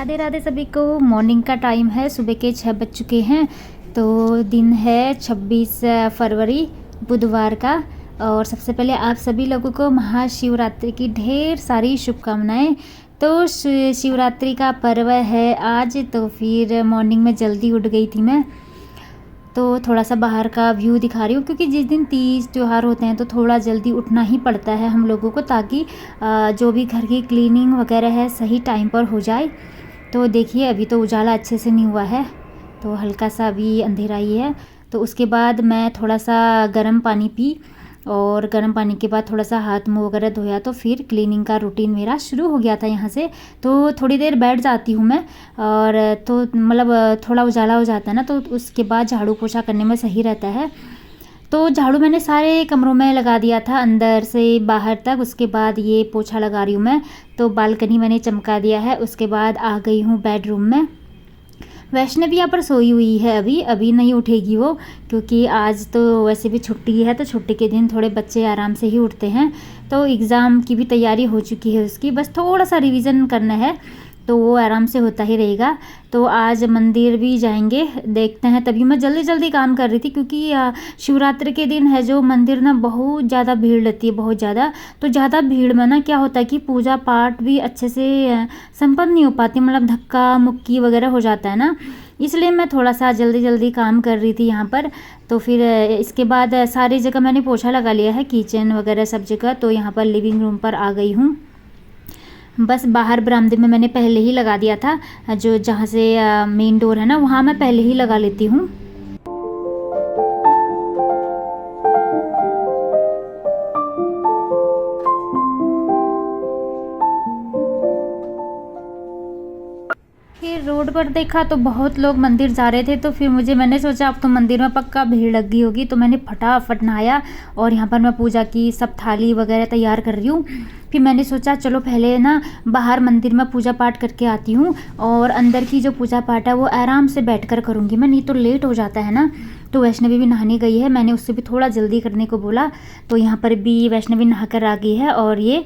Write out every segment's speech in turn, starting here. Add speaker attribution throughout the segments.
Speaker 1: राधे राधे सभी को। मॉर्निंग का टाइम है, सुबह के 6 बज चुके हैं। तो दिन है 26 फरवरी बुधवार का। और सबसे पहले आप सभी लोगों को महाशिवरात्रि की ढेर सारी शुभकामनाएं। तो शिवरात्रि का पर्व है आज, तो फिर मॉर्निंग में जल्दी उठ गई थी मैं। तो थोड़ा सा बाहर का व्यू दिखा रही हूँ, क्योंकि जिस दिन तीज त्यौहार होते हैं तो थोड़ा जल्दी उठना ही पड़ता है हम लोगों को, ताकि जो भी घर की क्लीनिंग वगैरह है सही टाइम पर हो जाए। तो देखिए अभी तो उजाला अच्छे से नहीं हुआ है, तो हल्का सा अभी अंधेरा ही है। तो उसके बाद मैं थोड़ा सा गर्म पानी पी, और गर्म पानी के बाद थोड़ा सा हाथ मुँह वगैरह धोया, तो फिर क्लीनिंग का रूटीन मेरा शुरू हो गया था यहाँ से। तो थोड़ी देर बैठ जाती हूँ मैं, और तो मतलब थोड़ा उजाला हो जाता है ना, तो उसके बाद झाड़ू पोछा करने में सही रहता है। तो झाड़ू मैंने सारे कमरों में लगा दिया था, अंदर से बाहर तक। उसके बाद ये पोछा लगा रही हूँ मैं। तो बालकनी मैंने चमका दिया है। उसके बाद आ गई हूँ बेडरूम में। वैष्णवी यहाँ पर सोई हुई है, अभी नहीं उठेगी वो, क्योंकि आज तो वैसे भी छुट्टी है। तो छुट्टी के दिन थोड़े बच्चे आराम से ही उठते हैं। तो एग्ज़ाम की भी तैयारी हो चुकी है उसकी, बस थोड़ा सा रिवीजन करना है, तो वो आराम से होता ही रहेगा। तो आज मंदिर भी जाएंगे, देखते हैं। तभी मैं जल्दी जल्दी काम कर रही थी, क्योंकि शिवरात्रि के दिन है जो मंदिर ना बहुत ज़्यादा भीड़ रहती है, बहुत ज़्यादा। तो ज़्यादा भीड़ में ना क्या होता है कि पूजा पाठ भी अच्छे से संपन्न नहीं हो पाती, मतलब धक्का मुक्की वगैरह हो जाता है ना। इसलिए मैं थोड़ा सा जल्दी जल्दी काम कर रही थी यहाँ पर। तो फिर इसके बाद सारी जगह मैंने पोछा लगा लिया है, किचन वगैरह सब जगह। तो यहाँ पर लिविंग रूम पर आ गई हूँ। बस बाहर बरामदे में मैंने पहले ही लगा दिया था, जो जहाँ से मेन डोर है ना, वहाँ मैं पहले ही लगा लेती हूँ। फिर रोड पर देखा तो बहुत लोग मंदिर जा रहे थे। तो फिर मैंने सोचा अब तो मंदिर में पक्का भीड़ लगी होगी, तो मैंने फटाफट नहाया, और यहाँ पर मैं पूजा की सब थाली वगैरह तैयार कर रही हूँ। फिर मैंने सोचा चलो पहले ना बाहर मंदिर में पूजा पाठ करके आती हूँ, और अंदर की जो पूजा पाठ है वो आराम से बैठकर करूँगी मैं, नहीं तो लेट हो जाता है ना। तो वैष्णवी भी नहाने गई है, मैंने उससे भी थोड़ा जल्दी करने को बोला। तो यहाँ पर भी वैष्णवी नहा कर आ गई है, और ये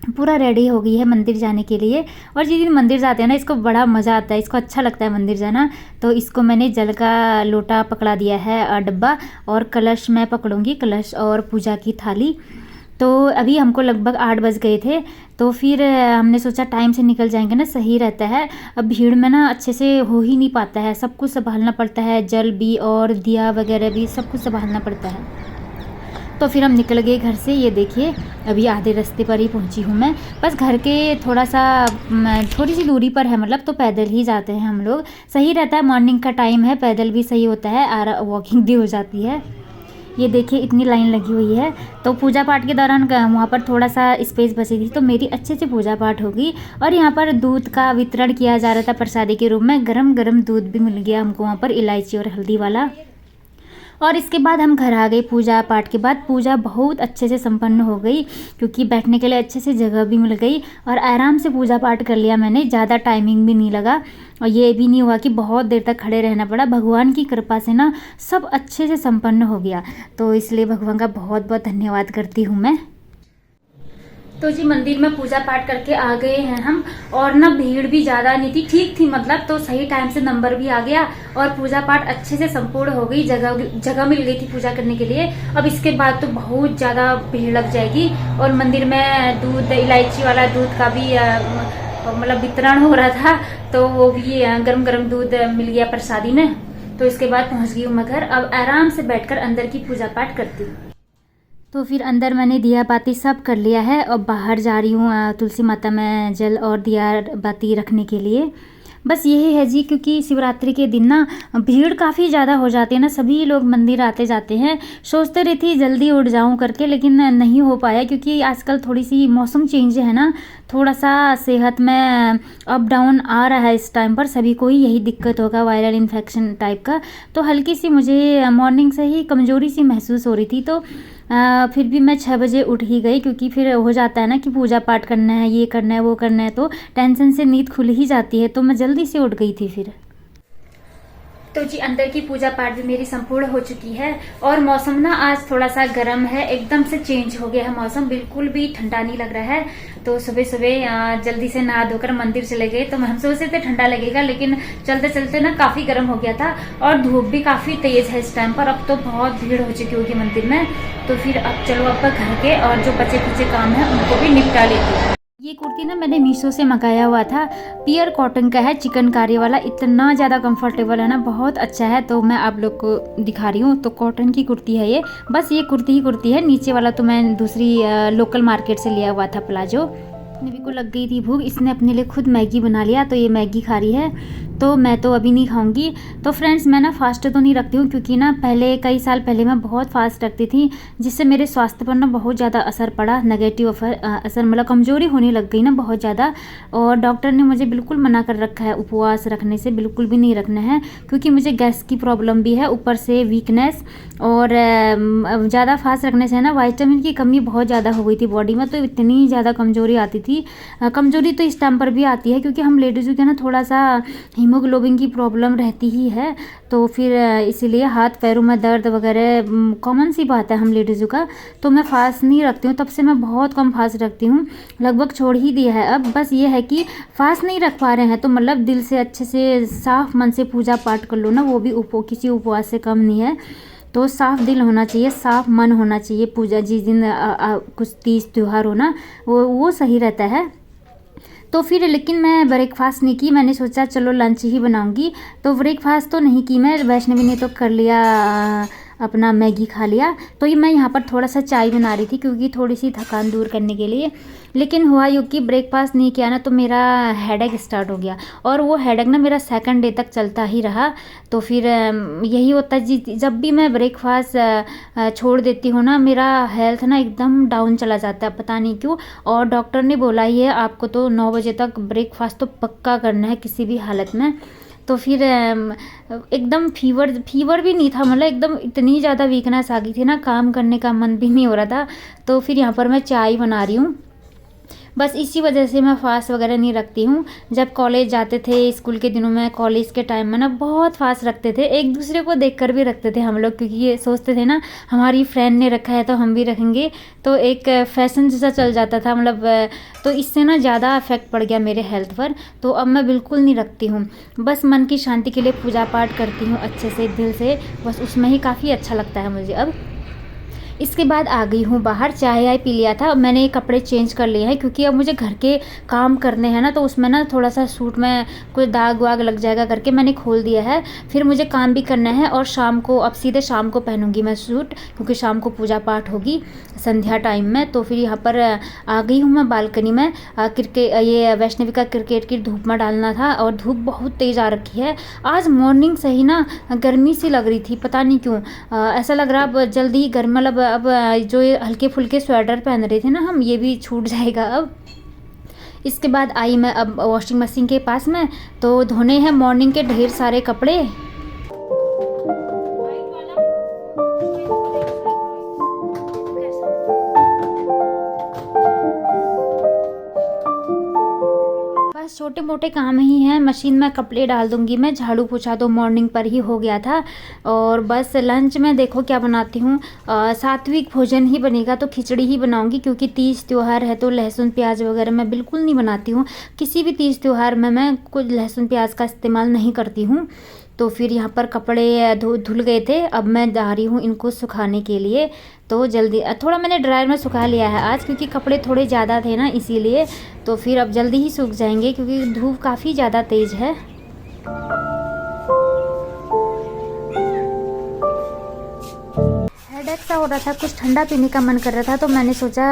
Speaker 1: पूरा रेडी हो गई है मंदिर जाने के लिए। और जिस दिन मंदिर जाते हैं ना, इसको बड़ा मज़ा आता है, इसको अच्छा लगता है मंदिर जाना। तो इसको मैंने जल का लोटा पकड़ा दिया है, डब्बा, और कलश मैं पकड़ूंगी, कलश और पूजा की थाली। तो अभी हमको लगभग 8 बज गए थे। तो फिर हमने सोचा टाइम से निकल जाएंगे ना, सही रहता है। अब भीड़ में ना अच्छे से हो ही नहीं पाता है, सब कुछ संभालना पड़ता है, जल भी और दिया वगैरह भी सब कुछ संभालना पड़ता है। तो फिर हम निकल गए घर से। ये देखिए अभी आधे रास्ते पर ही पहुंची हूँ मैं। बस घर के थोड़ी सी दूरी पर है, मतलब तो पैदल ही जाते हैं हम लोग, सही रहता है। मॉर्निंग का टाइम है, पैदल भी सही होता है और वॉकिंग भी हो जाती है। ये देखिए इतनी लाइन लगी हुई है। तो पूजा पाठ के दौरान वहाँ पर थोड़ा सा स्पेस बची थी, तो मेरी अच्छे से पूजा पाठ होगी। और यहाँ पर दूध का वितरण किया जा रहा था प्रसादी के रूप में, गरम गरम दूध भी मिल गया हमको वहाँ पर, इलायची और हल्दी वाला। और इसके बाद हम घर आ गए। पूजा पाठ के बाद पूजा बहुत अच्छे से संपन्न हो गई, क्योंकि बैठने के लिए अच्छे से जगह भी मिल गई, और आराम से पूजा पाठ कर लिया मैंने, ज़्यादा टाइमिंग भी नहीं लगा, और ये भी नहीं हुआ कि बहुत देर तक खड़े रहना पड़ा। भगवान की कृपा से ना सब अच्छे से संपन्न हो गया, तो इसलिए भगवान का बहुत बहुत धन्यवाद करती हूँ मैं। तो जी मंदिर में पूजा पाठ करके आ गए हैं हम, और ना भीड़ भी ज़्यादा नहीं थी, ठीक थी मतलब। तो सही टाइम से नंबर भी आ गया, और पूजा पाठ अच्छे से संपूर्ण हो गई, जगह मिल गई थी पूजा करने के लिए। अब इसके बाद तो बहुत ज़्यादा भीड़ लग जाएगी। और मंदिर में दूध, इलायची वाला दूध का भी मतलब वितरण हो रहा था, तो वो भी गरम गरम दूध मिल गया प्रसादी में। तो इसके बाद पहुँच गई हूँ मैं घर। अब आराम से बैठकर अंदर की पूजा पाठ करती हूँ। तो फिर अंदर मैंने दिया बाती सब कर लिया है, और बाहर जा रही हूँ तुलसी माता में जल और दिया बाती रखने के लिए। बस यही है जी, क्योंकि शिवरात्रि के दिन ना भीड़ काफ़ी ज़्यादा हो जाती है ना, सभी लोग मंदिर आते जाते हैं। सोचते रही थी जल्दी उठ जाऊं करके, लेकिन नहीं हो पाया, क्योंकि आजकल थोड़ी सी मौसम चेंज है ना, थोड़ा सा सेहत में अप डाउन आ रहा है इस टाइम पर। सभी को ही यही दिक्कत होगा, वायरल इन्फेक्शन टाइप का। तो हल्की सी मुझे मॉर्निंग से ही कमज़ोरी सी महसूस हो रही थी। तो फिर भी मैं 6 बजे उठ ही गई, क्योंकि फिर हो जाता है ना कि पूजा पाठ करना है, ये करना है, वो करना है, तो टेंशन से नींद खुल ही जाती है। तो मैं जल्दी से उठ गई थी फिर। तो जी अंदर की पूजा पाठ भी मेरी संपूर्ण हो चुकी है और मौसम ना आज थोड़ा सा गर्म है, एकदम से चेंज हो गया है मौसम, बिल्कुल भी ठंडा नहीं लग रहा है। तो सुबह सुबह जल्दी से नहा धोकर मंदिर चले गए। तो हम सोचे थे ठंडा लगेगा, लेकिन चलते चलते ना काफी गर्म हो गया था और धूप भी काफी तेज है इस टाइम पर। अब तो बहुत भीड़ हो चुकी होगी मंदिर में। तो फिर अब चलो अब घर के और जो बचे खुचे काम है उनको भी निपटा लेते हैं। ये कुर्ती ना मैंने मीशो से मंगाया हुआ था, पियर कॉटन का है, चिकनकारी वाला, इतना ज़्यादा कंफर्टेबल है ना, बहुत अच्छा है। तो मैं आप लोग को दिखा रही हूँ। तो कॉटन की कुर्ती है ये, बस ये कुर्ती ही कुर्ती है। नीचे वाला तो मैं दूसरी लोकल मार्केट से लिया हुआ था प्लाजो। निवी को लग गई थी भूख, इसने अपने लिए खुद मैगी बना लिया, तो ये मैगी खा रही है। तो मैं तो अभी नहीं खाऊंगी। तो फ्रेंड्स मैं ना फास्ट तो नहीं रखती हूँ, क्योंकि ना पहले कई साल पहले मैं बहुत फास्ट रखती थी, जिससे मेरे स्वास्थ्य पर ना बहुत ज़्यादा असर पड़ा, नेगेटिव असर, मतलब कमज़ोरी होने लग गई ना बहुत ज़्यादा। और डॉक्टर ने मुझे बिल्कुल मना कर रखा है उपवास रखने से, बिल्कुल भी नहीं रखना है, क्योंकि मुझे गैस की प्रॉब्लम भी है, ऊपर से वीकनेस, और ज़्यादा फास्ट रखने से है ना विटामिन की कमी बहुत ज़्यादा हो गई थी बॉडी में। तो इतनी ज़्यादा कमज़ोरी आती थी। कमज़ोरी तो इस टाइम पर भी आती है, क्योंकि हम लेडीज़ों के ना थोड़ा सा हीमोग्लोबिन की प्रॉब्लम रहती ही है। तो फिर इसीलिए हाथ पैरों में दर्द वगैरह कॉमन सी बात है हम लेडीज़ों का। तो मैं फास्ट नहीं रखती हूँ, तब से मैं बहुत कम फास्ट रखती हूँ, लगभग छोड़ ही दिया है अब। बस ये है कि फास्ट नहीं रख पा रहे हैं तो मतलब दिल से अच्छे से साफ मन से पूजा पाठ कर लो ना, वो भी किसी उपवास से कम नहीं है। तो साफ दिल होना चाहिए, साफ मन होना चाहिए। पूजा जिस दिन कुछ तीज त्यौहार हो ना, वो सही रहता है। तो फिर लेकिन मैं ब्रेकफास्ट नहीं की, मैंने सोचा चलो लंच ही बनाऊंगी। तो ब्रेकफास्ट तो नहीं की मैं, वैष्णवी ने तो कर लिया, अपना मैगी खा लिया। तो ये मैं यहाँ पर थोड़ा सा चाय बना रही थी, क्योंकि थोड़ी सी थकान दूर करने के लिए। लेकिन हुआ यूँ कि ब्रेकफास्ट नहीं किया ना, तो मेरा हेडेक स्टार्ट हो गया, और वो हेडेक ना मेरा सेकंड डे तक चलता ही रहा। तो फिर यही होता है जी, जब भी मैं ब्रेकफास्ट छोड़ देती हूँ ना, मेरा हेल्थ ना एकदम डाउन चला जाता है, पता नहीं क्यों। और डॉक्टर ने बोला ही है आपको तो 9 बजे तक ब्रेकफास्ट तो पक्का करना है किसी भी हालत में। तो फिर एकदम फीवर भी नहीं था, मतलब एकदम इतनी ज़्यादा वीकनेस आ गई थी ना, काम करने का मन भी नहीं हो रहा था। तो फिर यहाँ पर मैं चाय बना रही हूँ, बस इसी वजह से मैं फास्ट वगैरह नहीं रखती हूँ। जब कॉलेज जाते थे, स्कूल के दिनों में, कॉलेज के टाइम में ना बहुत फास्ट रखते थे, एक दूसरे को देखकर भी रखते थे हम लोग, क्योंकि ये सोचते थे ना हमारी फ्रेंड ने रखा है तो हम भी रखेंगे। तो एक फैशन जैसा चल जाता था, मतलब तो इससे ना ज़्यादा इफेक्ट पड़ गया मेरे हेल्थ पर। तो अब मैं बिल्कुल नहीं रखती हूँ, बस मन की शांति के लिए पूजा पाठ करती हूँ अच्छे से दिल से, बस उसमें ही काफ़ी अच्छा लगता है मुझे अब। इसके बाद आ गई हूँ बाहर, चाय आय पी लिया था, मैंने कपड़े चेंज कर लिए हैं, क्योंकि अब मुझे घर के काम करने हैं ना, तो उसमें ना थोड़ा सा सूट में कुछ दाग वाग लग जाएगा करके मैंने खोल दिया है। फिर मुझे काम भी करना है, और शाम को, अब सीधे शाम को पहनूंगी मैं सूट, क्योंकि शाम को पूजा पाठ होगी संध्या टाइम में। तो फिर यहाँ पर आ गई हूँ मैं बालकनी में। ये वैष्णवी का क्रिकेट की धूप में डालना था, और धूप बहुत तेज़ आ रखी है आज। मॉर्निंग से ही ना गर्मी सी लग रही थी, पता नहीं क्यों ऐसा लग रहा अब जल्दी ही गर्म, मतलब अब जो ये हल्के फुल्के स्वेटर पहन रहे थे ना हम, ये भी छूट जाएगा अब। इसके बाद आई मैं अब वॉशिंग मशीन के पास में, तो धोने हैं मॉर्निंग के ढेर सारे कपड़े। बस छोटे मोटे काम ही हैं, मशीन में कपड़े डाल दूंगी मैं, झाड़ू पोछा तो मॉर्निंग पर ही हो गया था। और बस लंच में देखो क्या बनाती हूँ, सात्विक भोजन ही बनेगा, तो खिचड़ी ही बनाऊंगी, क्योंकि तीज त्यौहार है तो लहसुन प्याज वगैरह मैं बिल्कुल नहीं बनाती हूँ। किसी भी तीज त्यौहार में मैं कुछ लहसुन प्याज का इस्तेमाल नहीं करती हूँ। तो फिर यहाँ पर कपड़े धुल गए थे, अब मैं जा रही हूँ इनको सुखाने के लिए। तो जल्दी थोड़ा मैंने ड्रायर में सुखा लिया है आज, क्योंकि कपड़े थोड़े ज़्यादा थे ना इसीलिए। तो फिर अब जल्दी ही सूख जाएंगे, क्योंकि धूप काफ़ी ज़्यादा तेज़ है। हेडेक सा हो रहा था, कुछ ठंडा पीने का मन कर रहा था, तो मैंने सोचा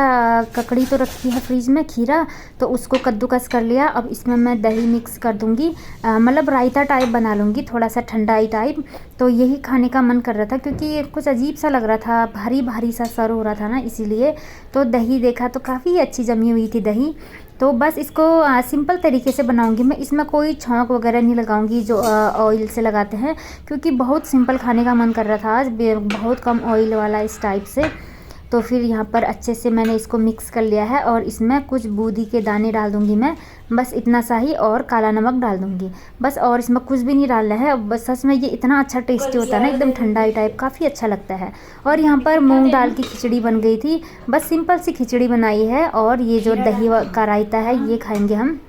Speaker 1: ककड़ी तो रखी है फ्रिज में, खीरा, तो उसको कद्दूकस कर लिया। अब इसमें मैं दही मिक्स कर दूंगी, मतलब रायता टाइप बना लूँगी, थोड़ा सा ठंडाई टाइप। तो यही खाने का मन कर रहा था, क्योंकि कुछ अजीब सा लग रहा था, भारी भारी सा सर हो रहा था ना, इसीलिए। तो दही देखा तो काफ़ी अच्छी जमी हुई थी दही। तो बस इसको सिंपल तरीके से बनाऊंगी मैं, इसमें कोई छौंक वगैरह नहीं लगाऊंगी जो ऑयल से लगाते हैं, क्योंकि बहुत सिंपल खाने का मन कर रहा था आज, बहुत कम ऑयल वाला इस टाइप से। तो फिर यहाँ पर अच्छे से मैंने इसको मिक्स कर लिया है और इसमें कुछ बूंदी के दाने डाल दूँगी मैं, बस इतना सा ही, और काला नमक डाल दूँगी बस, और इसमें कुछ भी नहीं डालना है। बस सच में ये इतना अच्छा टेस्टी होता है ना, एकदम ठंडाई टाइप, काफ़ी अच्छा लगता है। और यहाँ पर मूंग दाल की खिचड़ी बन गई थी, बस सिंपल सी खिचड़ी बनाई है। और ये जो दही का रायता है ये खाएंगे हम।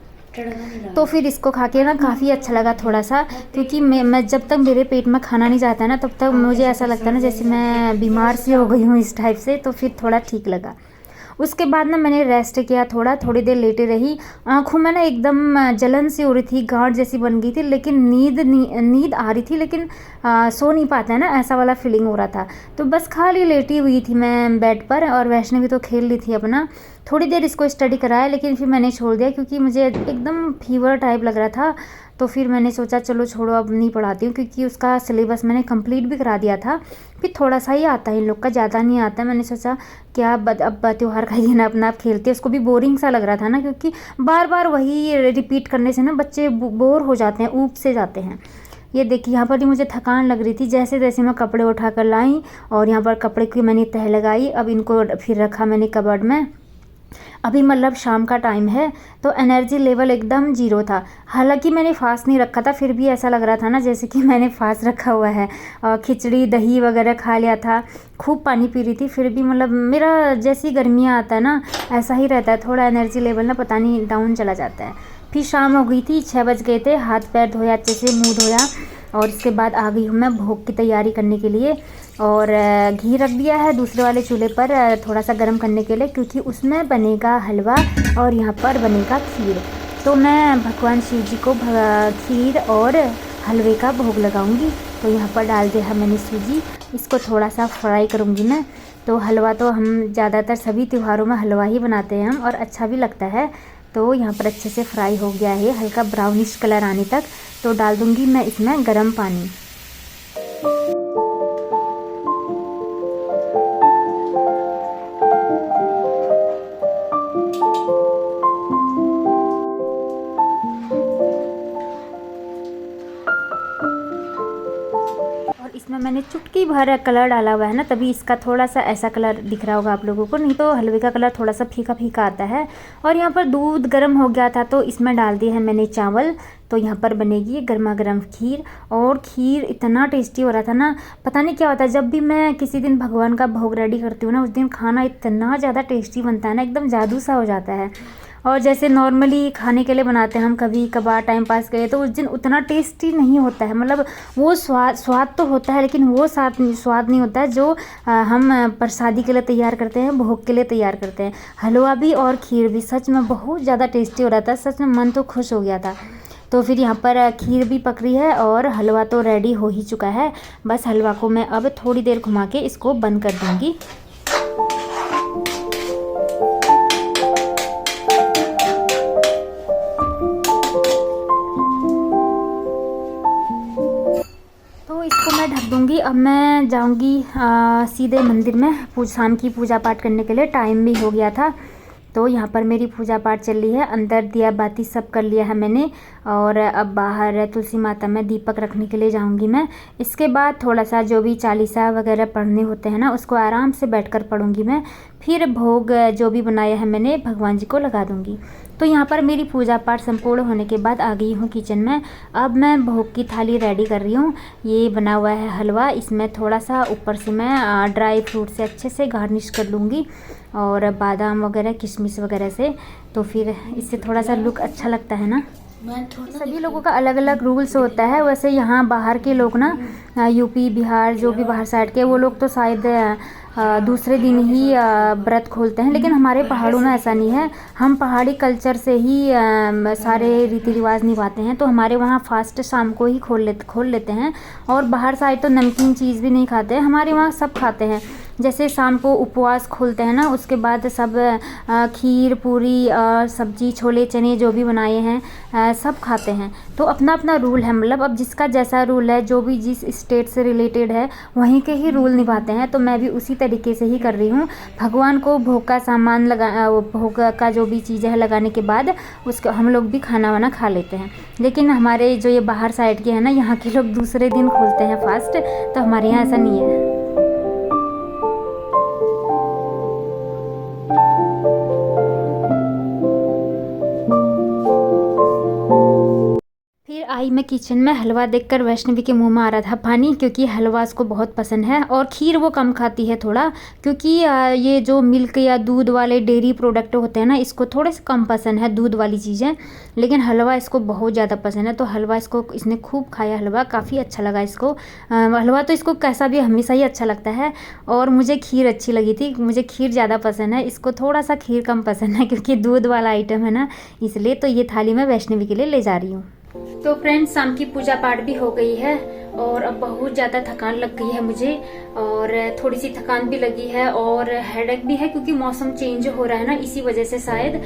Speaker 1: तो फिर इसको खा के ना काफ़ी अच्छा लगा थोड़ा सा, क्योंकि मैं जब तक मेरे पेट में खाना नहीं जाता है ना, तब तक मुझे ऐसा लगता है ना जैसे मैं बीमार सी हो गई हूँ इस टाइप से। तो फिर थोड़ा ठीक लगा। उसके बाद ना मैंने रेस्ट किया, थोड़ी देर लेटे रही। आँखों में ना एकदम जलन सी हो रही थी, गांठ जैसी बन गई थी, लेकिन नींद आ रही थी, लेकिन सो नहीं पाता है ना, ऐसा वाला फीलिंग हो रहा था। तो बस खाली लेटी हुई थी मैं बेड पर, और वैष्णवी तो खेल रही थी अपना। थोड़ी देर इसको स्टडी कराया, लेकिन फिर मैंने छोड़ दिया क्योंकि मुझे एकदम फीवर टाइप लग रहा था। तो फिर मैंने सोचा चलो छोड़ो, अब नहीं पढ़ाती हूँ, क्योंकि उसका सिलेबस मैंने कंप्लीट भी करा दिया था। फिर थोड़ा सा ही आता है इन लोग का, ज़्यादा नहीं आता। मैंने सोचा क्या अब त्यौहार का दिन अपना आप खेलते, उसको भी बोरिंग सा लग रहा था ना, क्योंकि बार बार वही रिपीट करने से ना बच्चे बोर हो जाते हैं, ऊब से जाते हैं। ये देखिए यहाँ पर भी मुझे थकान लग रही थी, जैसे तैसे मैं कपड़े उठा कर लाई, और यहाँ पर कपड़े की मैंने तह लगाई। अब इनको फिर रखा मैंने कबर्ड में। अभी मतलब शाम का टाइम है, तो एनर्जी लेवल एकदम ज़ीरो था। हालांकि मैंने फास्ट नहीं रखा था, फिर भी ऐसा लग रहा था ना जैसे कि मैंने फास्ट रखा हुआ है। खिचड़ी दही वगैरह खा लिया था, खूब पानी पी रही थी, फिर भी मतलब मेरा जैसी गर्मियाँ आता है ना ऐसा ही रहता है, थोड़ा एनर्जी लेवल ना पता नहीं डाउन चला जाता है। फिर शाम हो गई थी, 6 बज गए थे। हाथ पैर धोया, अच्छे से मुँह धोया, और इसके बाद आ गई हूँ मैं भोग की तैयारी करने के लिए। और घी रख दिया है दूसरे वाले चूल्हे पर थोड़ा सा गर्म करने के लिए, क्योंकि उसमें बनेगा हलवा और यहाँ पर बनेगा खीर। तो मैं भगवान शिव जी को खीर और हलवे का भोग लगाऊंगी। तो यहाँ पर डाल दिया है मैंने सूजी, इसको थोड़ा सा फ्राई करूँगी मैं। तो हलवा तो हम ज़्यादातर सभी त्योहारों में हलवा ही बनाते हैं हम, और अच्छा भी लगता है। तो यहाँ पर अच्छे से फ्राई हो गया है, हल्का ब्राउनिश कलर आने तक। तो डाल दूँगी मैं इसमें गर्म पानी। इसमें मैंने चुटकी भर कलर डाला हुआ है ना, तभी इसका थोड़ा सा ऐसा कलर दिख रहा होगा आप लोगों को, नहीं तो हलवे का कलर थोड़ा सा फीका फीका आता है। और यहाँ पर दूध गर्म हो गया था, तो इसमें डाल दिए हैं मैंने चावल। तो यहाँ पर बनेगी गर्मा गर्म खीर, और खीर इतना टेस्टी हो रहा था ना, पता नहीं क्या होता है, जब भी मैं किसी दिन भगवान का भोग रेडी करती हूँ ना, उस दिन खाना इतना ज़्यादा टेस्टी बनता है ना, एकदम जादू सा हो जाता है। और जैसे नॉर्मली खाने के लिए बनाते हैं हम कभी कभार टाइम पास के लिए, तो उस दिन उतना टेस्टी नहीं होता है। मतलब वो स्वाद तो होता है, लेकिन वो स्वाद नहीं होता है जो हम प्रसादी के लिए तैयार करते हैं, भोग के लिए तैयार करते हैं। हलवा भी और खीर भी सच में बहुत ज़्यादा टेस्टी हो रहा था, सच में मन तो खुश हो गया था। तो फिर यहाँ पर खीर भी पक रही है और हलवा तो रेडी हो ही चुका है। बस हलवा को मैं अब थोड़ी देर घुमा के इसको बंद कर दूँगी। ढक दूँगी। अब मैं जाऊँगी सीधे मंदिर में शाम की पूजा पाठ करने के लिए, टाइम भी हो गया था। तो यहाँ पर मेरी पूजा पाठ चल रही है, अंदर दिया बाती सब कर लिया है मैंने, और अब बाहर तुलसी माता में दीपक रखने के लिए जाऊँगी मैं। इसके बाद थोड़ा सा जो भी चालीसा वगैरह पढ़ने होते हैं ना, उसको आराम से बैठकर पढ़ूँगी मैं। फिर भोग जो भी बनाया है मैंने भगवान जी को लगा दूँगी। तो यहाँ पर मेरी पूजा पाठ संपूर्ण होने के बाद आ गई हूँ किचन में। अब मैं भोग की थाली रेडी कर रही हूँ। ये बना हुआ है हलवा, इसमें थोड़ा सा ऊपर से मैं ड्राई फ्रूट से अच्छे से गार्निश कर लूँगी, और बादाम वगैरह किशमिश वगैरह से। तो फिर इससे थोड़ा सा लुक अच्छा लगता है ना। सभी लोगों का अलग अलग रूल्स होता है। वैसे यहाँ बाहर के लोग ना, यूपी बिहार जो भी बाहर साइड के, वो लोग तो शायद दूसरे दिन ही व्रत खोलते हैं, लेकिन हमारे पहाड़ों में ऐसा नहीं है। हम पहाड़ी कल्चर से ही सारे रीति रिवाज निभाते हैं। तो हमारे वहाँ फास्ट शाम को ही खोल लेते हैं, और बाहर साइड तो नमकीन चीज़ भी नहीं खाते हैं, हमारे वहाँ सब खाते हैं। जैसे शाम को उपवास खोलते हैं ना, उसके बाद सब खीर पूरी सब्जी छोले चने जो भी बनाए हैं सब खाते हैं। तो अपना अपना रूल है, मतलब अब जिसका जैसा रूल है, जो भी जिस स्टेट से रिलेटेड है वहीं के ही रूल निभाते हैं। तो मैं भी उसी तरीके से ही कर रही हूँ। भगवान को भोग का सामान भोग का जो भी चीज़ है लगाने के बाद उसको हम लोग भी खाना वाना खा लेते हैं। लेकिन हमारे जो ये बाहर साइड के हैं ना, यहाँ के लोग दूसरे दिन खोलते हैं फास्ट, तो हमारे यहाँ ऐसा नहीं है। आई मैं किचन में, हलवा देखकर वैष्णवी के मुंह में आ रहा था पानी, क्योंकि हलवा इसको बहुत पसंद है। और खीर वो कम खाती है थोड़ा, क्योंकि ये जो मिल्क या दूध वाले डेयरी प्रोडक्ट होते हैं ना, इसको थोड़े से कम पसंद है दूध वाली चीज़ें। लेकिन हलवा इसको बहुत ज़्यादा पसंद है, तो हलवा इसको इसने खूब खाया। हलवा काफ़ी अच्छा लगा इसको। हलवा तो इसको कैसा भी हमेशा ही अच्छा लगता है। और मुझे खीर अच्छी लगी थी, मुझे खीर ज़्यादा पसंद है, इसको थोड़ा सा खीर कम पसंद है क्योंकि दूध वाला आइटम है ना, इसलिए। तो ये थाली मैं वैष्णवी के लिए ले जा रही हूँ। तो फ्रेंड्स, शाम की पूजा पाठ भी हो गई है और अब बहुत ज़्यादा थकान लग गई है मुझे, और थोड़ी सी थकान भी लगी है और हेडेक भी है, क्योंकि मौसम चेंज हो रहा है ना, इसी वजह से शायद।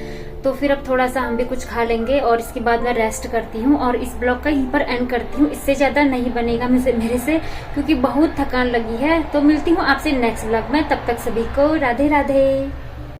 Speaker 1: तो फिर अब थोड़ा सा हम भी कुछ खा लेंगे और इसके बाद मैं रेस्ट करती हूँ और इस ब्लॉग का यहीं पर एंड करती हूँ। इससे ज़्यादा नहीं बनेगा मेरे से, क्योंकि बहुत थकान लगी है। तो मिलती हूँ आपसे नेक्स्ट ब्लॉग में, तब तक सभी को राधे राधे।